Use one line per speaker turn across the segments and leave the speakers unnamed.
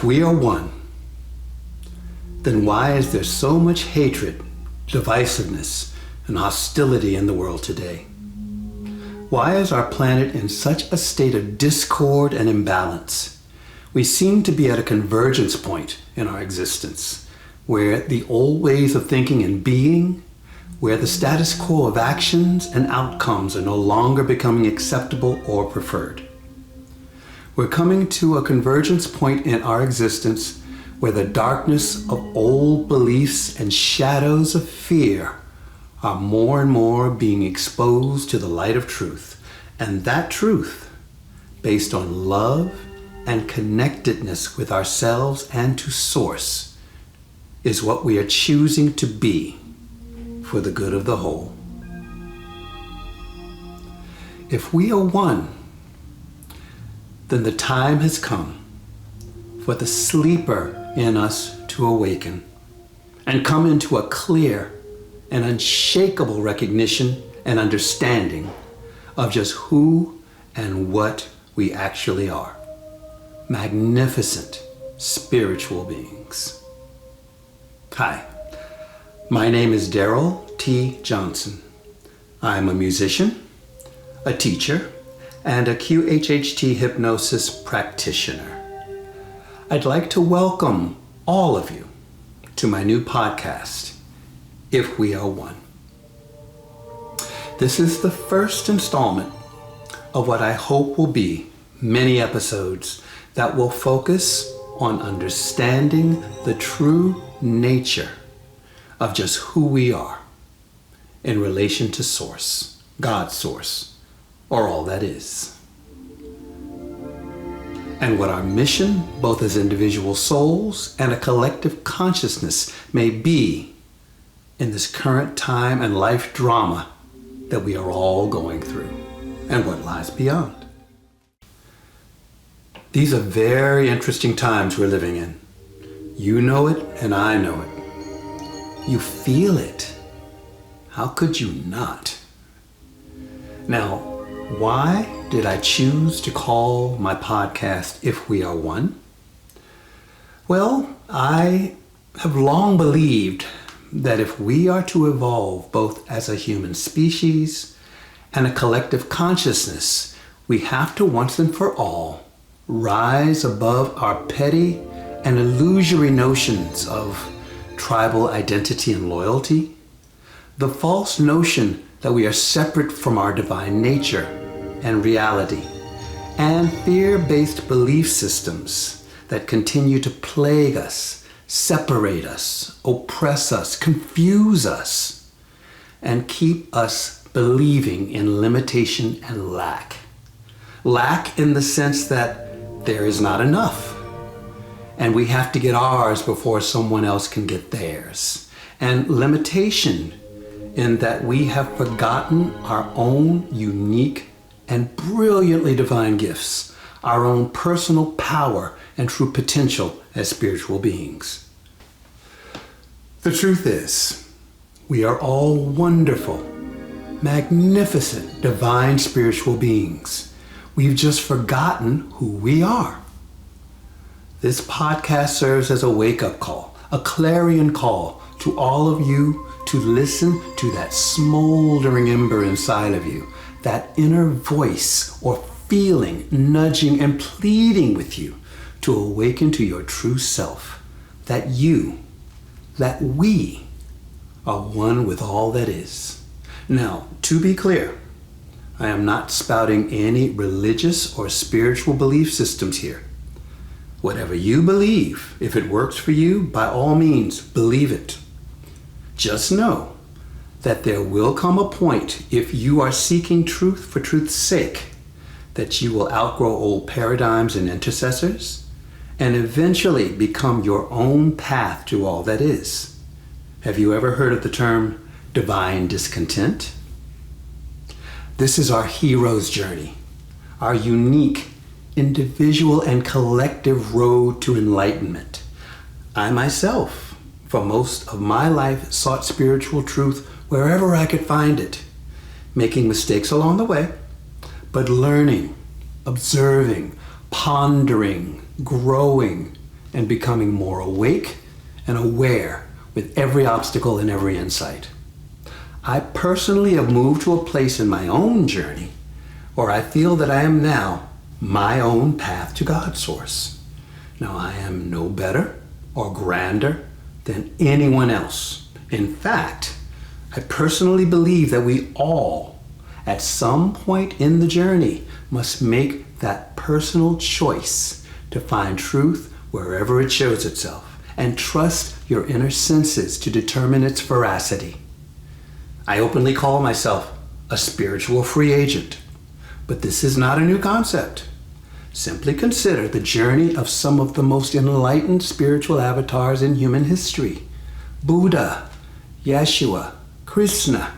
we are one, then why is there so much hatred, divisiveness, and hostility in the world today? Why is our planet in such a state of discord and imbalance? We seem to be at a convergence point in our existence, where the old ways of thinking and being, where the status quo of actions and outcomes are no longer becoming acceptable or preferred. We're coming to a convergence point in our existence where the darkness of old beliefs and shadows of fear are more and more being exposed to the light of truth. And that truth, based on love and connectedness with ourselves and to Source, is what we are choosing to be for the good of the whole. If we are one, then the time has come for the sleeper in us to awaken and come into a clear and unshakable recognition and understanding of just who and what we actually are. Magnificent spiritual beings. Hi, my name is Darrell T. Johnson. I'm a musician, a teacher, and a QHHT hypnosis practitioner. I'd like to welcome all of you to my new podcast, If We Are One. This is the first installment of what I hope will be many episodes that will focus on understanding the true nature of just who we are in relation to Source, God's Source, or all that is. And what our mission, both as individual souls and a collective consciousness, may be in this current time and life drama that we are all going through, and what lies beyond. These are very interesting times we're living in. You know it, and I know it. You feel it. How could you not? Now, why did I choose to call my podcast If We Are One? Well, I have long believed that if we are to evolve both as a human species and a collective consciousness, we have to once and for all rise above our petty and illusory notions of tribal identity and loyalty, the false notion that we are separate from our divine nature and reality, and fear-based belief systems that continue to plague us, separate us, oppress us, confuse us, and keep us believing in limitation and lack. Lack in the sense that there is not enough, and we have to get ours before someone else can get theirs. And limitation in that we have forgotten our own unique and brilliantly divine gifts, our own personal power and true potential as spiritual beings. The truth is, we are all wonderful, magnificent, divine spiritual beings. We've just forgotten who we are. This podcast serves as a wake-up call, a clarion call to all of you to listen to that smoldering ember inside of you, that inner voice or feeling nudging and pleading with you to awaken to your true self, that you, that we are one with all that is. Now, to be clear, I am not spouting any religious or spiritual belief systems here. Whatever you believe, if it works for you, by all means, believe it. Just know that there will come a point, if you are seeking truth for truth's sake, that you will outgrow old paradigms and intercessors and eventually become your own path to all that is. Have you ever heard of the term divine discontent? This is our hero's journey, our unique, individual and collective road to enlightenment. I myself, for most of my life, sought spiritual truth wherever I could find it, making mistakes along the way, but learning, observing, pondering, growing, and becoming more awake and aware with every obstacle and every insight. I personally have moved to a place in my own journey where I feel that I am now my own path to God's source. Now, I am no better or grander than anyone else. In fact, I personally believe that we all, at some point in the journey, must make that personal choice to find truth wherever it shows itself and trust your inner senses to determine its veracity. I openly call myself a spiritual free agent, but this is not a new concept. Simply consider the journey of some of the most enlightened spiritual avatars in human history: Buddha, Yeshua, Krishna,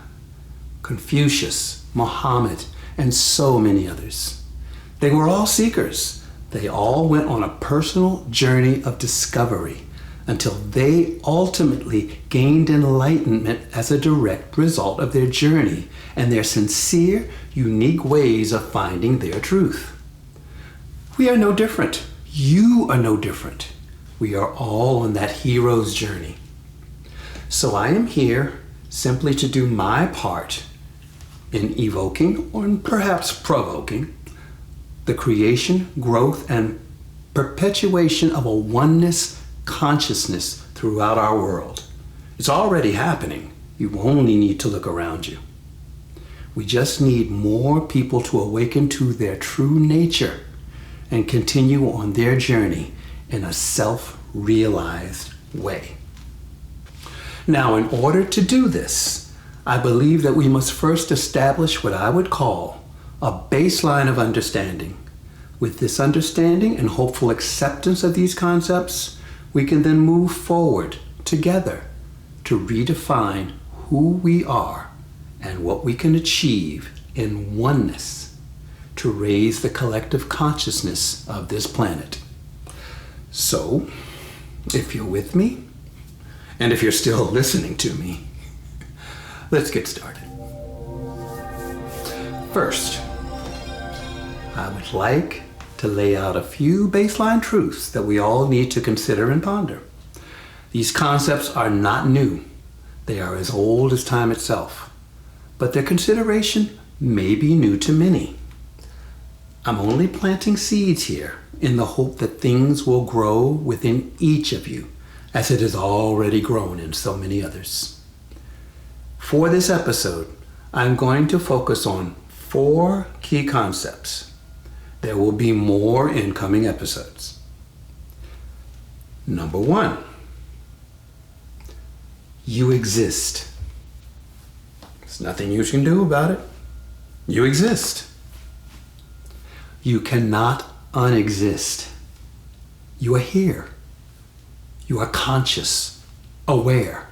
Confucius, Muhammad, and so many others. They were all seekers. They all went on a personal journey of discovery until they ultimately gained enlightenment as a direct result of their journey and their sincere, unique ways of finding their truth. We are no different. You are no different. We are all on that hero's journey. So I am here simply to do my part in evoking, or perhaps provoking, the creation, growth, and perpetuation of a oneness consciousness throughout our world. It's already happening. You only need to look around you. We just need more people to awaken to their true nature and continue on their journey in a self-realized way. Now, in order to do this, I believe that we must first establish what I would call a baseline of understanding. With this understanding and hopeful acceptance of these concepts, we can then move forward together to redefine who we are and what we can achieve in oneness to raise the collective consciousness of this planet. So, if you're with me, and if you're still listening to me, let's get started. First, I would like to lay out a few baseline truths that we all need to consider and ponder. These concepts are not new. They are as old as time itself, but their consideration may be new to many. I'm only planting seeds here in the hope that things will grow within each of you as it has already grown in so many others. For this episode, I'm going to focus on 4 key concepts. There will be more in coming episodes. Number 1, you exist. There's nothing you can do about it. You exist. You cannot unexist. You are here. You are conscious, aware,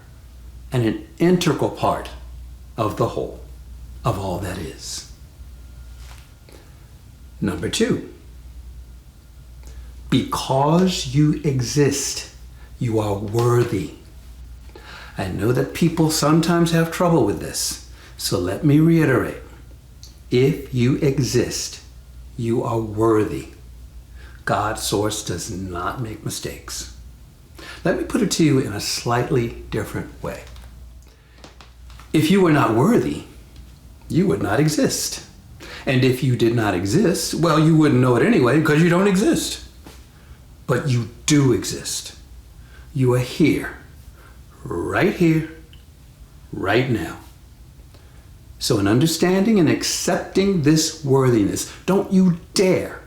and an integral part of the whole, of all that is. Number 2, because you exist, you are worthy. I know that people sometimes have trouble with this, so let me reiterate. If you exist, you are worthy. God's source does not make mistakes. Let me put it to you in a slightly different way. If you were not worthy, you would not exist. And if you did not exist, well, you wouldn't know it anyway because you don't exist. But you do exist. You are here, right now. So in understanding and accepting this worthiness, don't you dare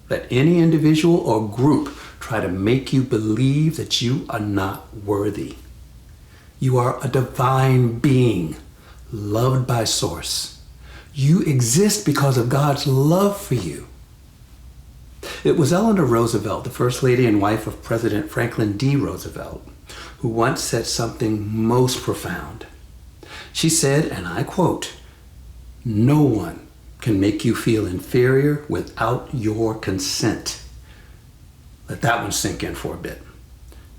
let any individual or group try to make you believe that you are not worthy. You are a divine being, loved by Source. You exist because of God's love for you. It was Eleanor Roosevelt, the First Lady and wife of President Franklin D. Roosevelt, who once said something most profound. She said, and I quote, "No one can make you feel inferior without your consent." Let that one sink in for a bit.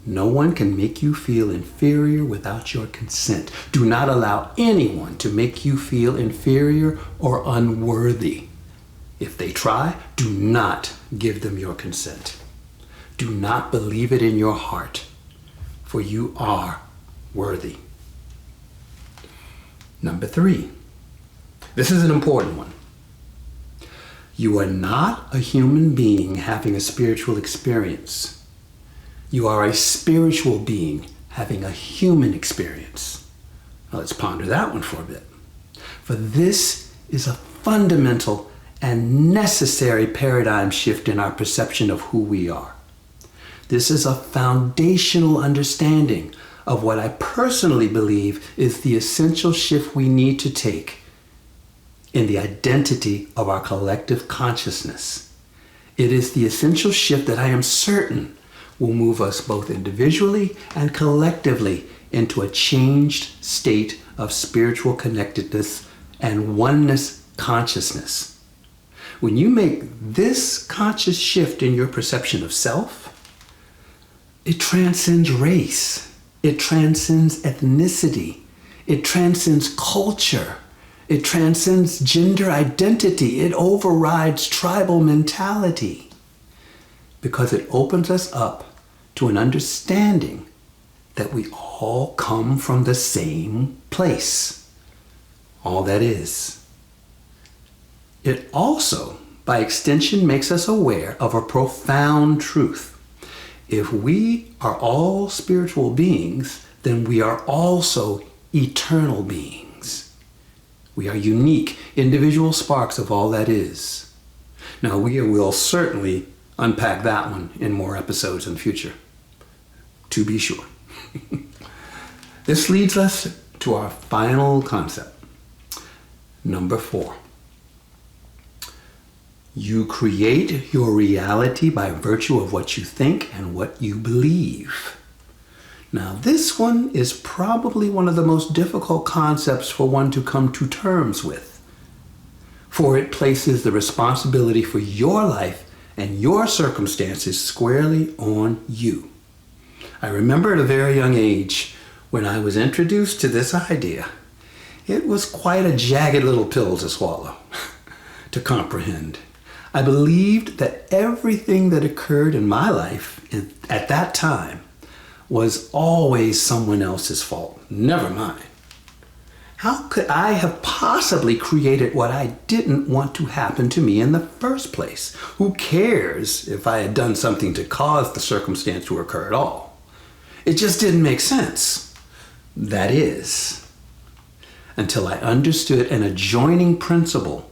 No one can make you feel inferior without your consent. Do not allow anyone to make you feel inferior or unworthy. If they try, do not give them your consent. Do not believe it in your heart, for you are worthy. Number 3. This is an important one. You are not a human being having a spiritual experience. You are a spiritual being having a human experience. Now let's ponder that one for a bit. For this is a fundamental and necessary paradigm shift in our perception of who we are. This is a foundational understanding of what I personally believe is the essential shift we need to take in the identity of our collective consciousness. It is the essential shift that I am certain will move us both individually and collectively into a changed state of spiritual connectedness and oneness consciousness. When you make this conscious shift in your perception of self, it transcends race, it transcends ethnicity, it transcends culture, it transcends gender identity, it overrides tribal mentality, because it opens us up to an understanding that we all come from the same place. All that is. It also, by extension, makes us aware of a profound truth. If we are all spiritual beings, then we are also eternal beings. We are unique, individual sparks of all that is. Now, we will certainly unpack that one in more episodes in the future, to be sure. This leads us to our final concept. Number 4. You create your reality by virtue of what you think and what you believe. Now, this one is probably one of the most difficult concepts for one to come to terms with, for it places the responsibility for your life and your circumstances squarely on you. I remember at a very young age when I was introduced to this idea. It was quite a jagged little pill to swallow, to comprehend. I believed that everything that occurred in my life at that time was always someone else's fault, never mine. How could I have possibly created what I didn't want to happen to me in the first place? Who cares if I had done something to cause the circumstance to occur at all? It just didn't make sense. That is, until I understood an adjoining principle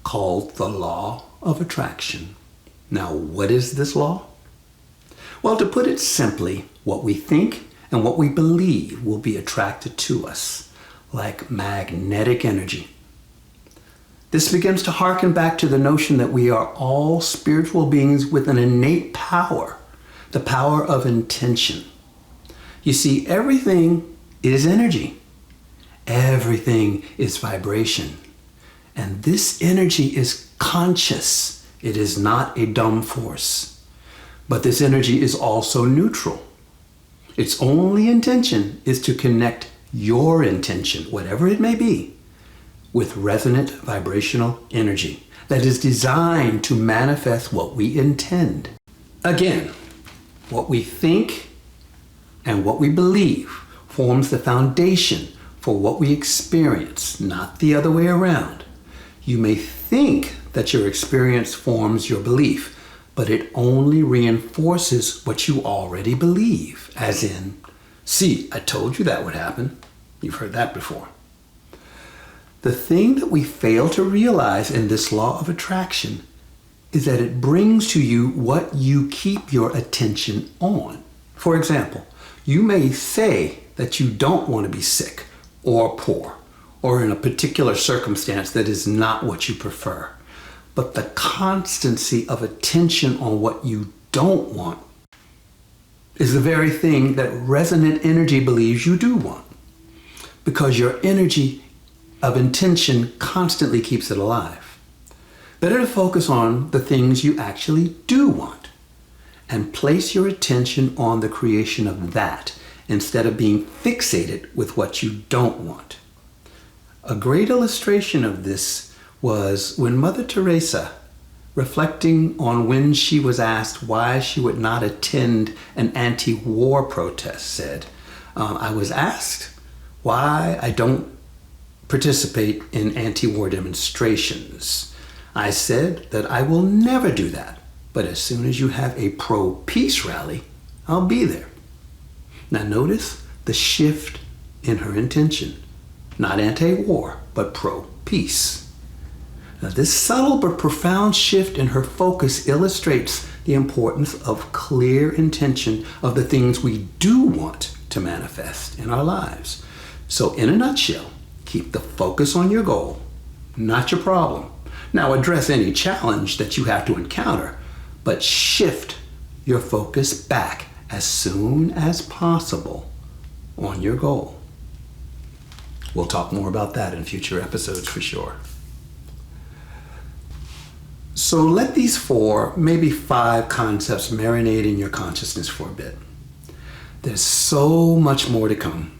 called the law of attraction. Now, what is this law? Well, to put it simply, what we think and what we believe will be attracted to us, like magnetic energy. This begins to harken back to the notion that we are all spiritual beings with an innate power, the power of intention. You see, everything is energy. Everything is vibration. And this energy is conscious. It is not a dumb force. But this energy is also neutral. Its only intention is to connect your intention, whatever it may be, with resonant vibrational energy that is designed to manifest what we intend. Again, what we think and what we believe forms the foundation for what we experience, not the other way around. You may think that your experience forms your belief, but it only reinforces what you already believe, as in, see, I told you that would happen. You've heard that before. The thing that we fail to realize in this law of attraction is that it brings to you what you keep your attention on. For example, you may say that you don't want to be sick or poor or in a particular circumstance that is not what you prefer. But the constancy of attention on what you don't want is the very thing that resonant energy believes you do want, because your energy of intention constantly keeps it alive. Better to focus on the things you actually do want and place your attention on the creation of that instead of being fixated with what you don't want. A great illustration of this was when Mother Teresa reflecting on when she was asked why she would not attend an anti-war protest, said, I was asked why I don't participate in anti-war demonstrations. I said that I will never do that, but as soon as you have a pro-peace rally, I'll be there. Now notice the shift in her intention. Not anti-war, but pro-peace. Now this subtle but profound shift in her focus illustrates the importance of clear intention of the things we do want to manifest in our lives. So in a nutshell, keep the focus on your goal, not your problem. Now address any challenge that you have to encounter, but shift your focus back as soon as possible on your goal. We'll talk more about that in future episodes for sure. So let these 4, maybe 5 concepts marinate in your consciousness for a bit. There's so much more to come,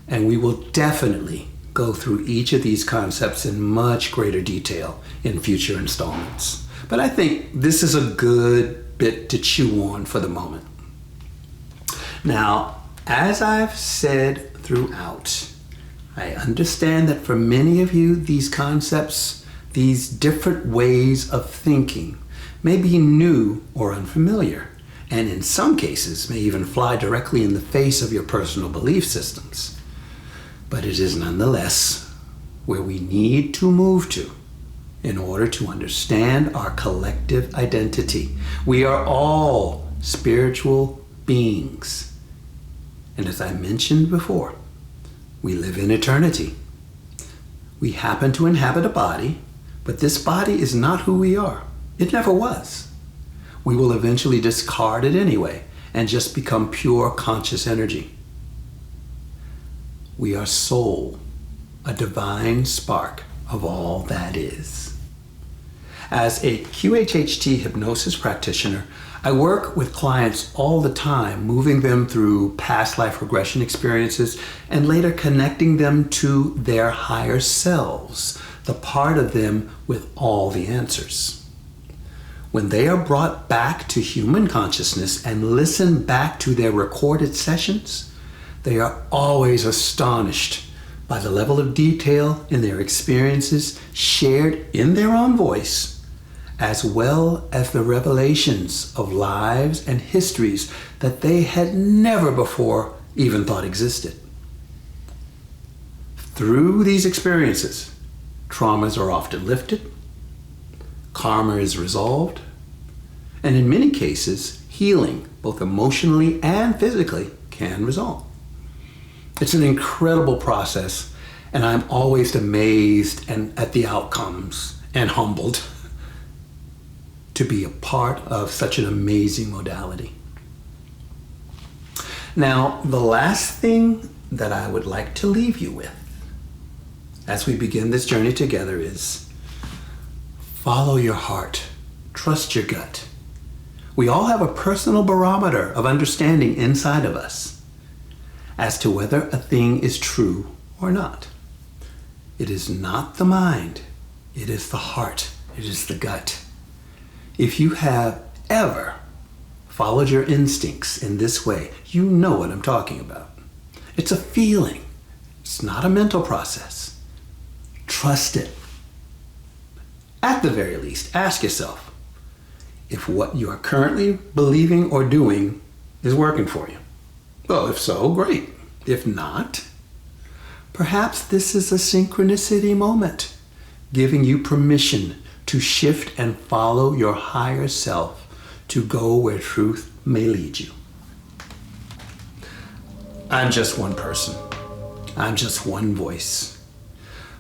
and we will definitely go through each of these concepts in much greater detail in future installments. But I think this is a good bit to chew on for the moment. Now, as I've said throughout, I understand that for many of you, these concepts, these different ways of thinking, may be new or unfamiliar, and in some cases may even fly directly in the face of your personal belief systems. But it is nonetheless where we need to move to in order to understand our collective identity. We are all spiritual beings. And as I mentioned before, we live in eternity. We happen to inhabit a body, but this body is not who we are. It never was. We will eventually discard it anyway and just become pure conscious energy. We are soul, a divine spark of all that is. As a QHHT hypnosis practitioner, I work with clients all the time, moving them through past life regression experiences and later connecting them to their higher selves, the part of them with all the answers. When they are brought back to human consciousness and listen back to their recorded sessions, they are always astonished by the level of detail in their experiences shared in their own voice, as well as the revelations of lives and histories that they had never before even thought existed. Through these experiences, traumas are often lifted, karma is resolved, and in many cases, healing, both emotionally and physically, can result. It's an incredible process, and I'm always amazed at the outcomes and humbled to be a part of such an amazing modality. Now, the last thing that I would like to leave you with as we begin this journey together is follow your heart, trust your gut. We all have a personal barometer of understanding inside of us as to whether a thing is true or not. It is not the mind, it is the heart, it is the gut. If you have ever followed your instincts in this way, you know what I'm talking about. It's a feeling. It's not a mental process. Trust it. At the very least, ask yourself if what you are currently believing or doing is working for you. Well, if so, great. If not, perhaps this is a synchronicity moment, giving you permission to shift and follow your higher self to go where truth may lead you. I'm just one person. I'm just one voice.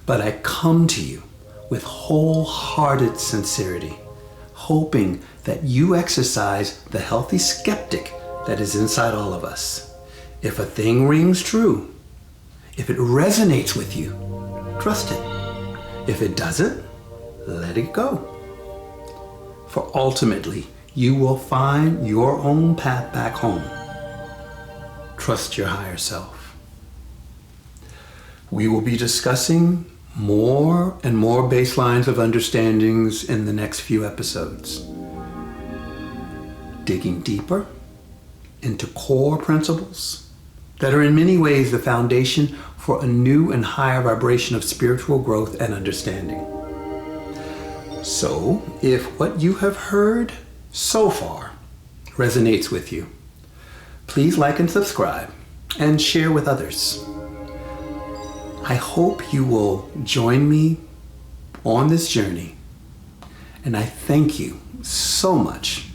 But I come to you with wholehearted sincerity, hoping that you exercise the healthy skeptic that is inside all of us. If a thing rings true, if it resonates with you, trust it. If it doesn't, let it go. For ultimately, you will find your own path back home. Trust your higher self. We will be discussing more and more baselines of understandings in the next few episodes. Digging deeper into core principles that are in many ways the foundation for a new and higher vibration of spiritual growth and understanding. So, if what you have heard so far resonates with you, please like and subscribe and share with others. I hope you will join me on this journey, and I thank you so much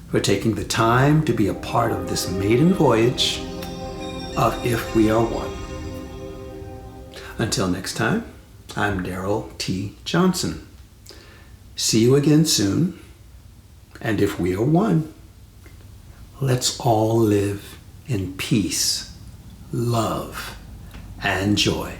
for taking the time to be a part of this maiden voyage of If We Are One. Until next time, I'm Darrell T. Johnson. See you again soon, and if we are one, let's all live in peace, love, and joy.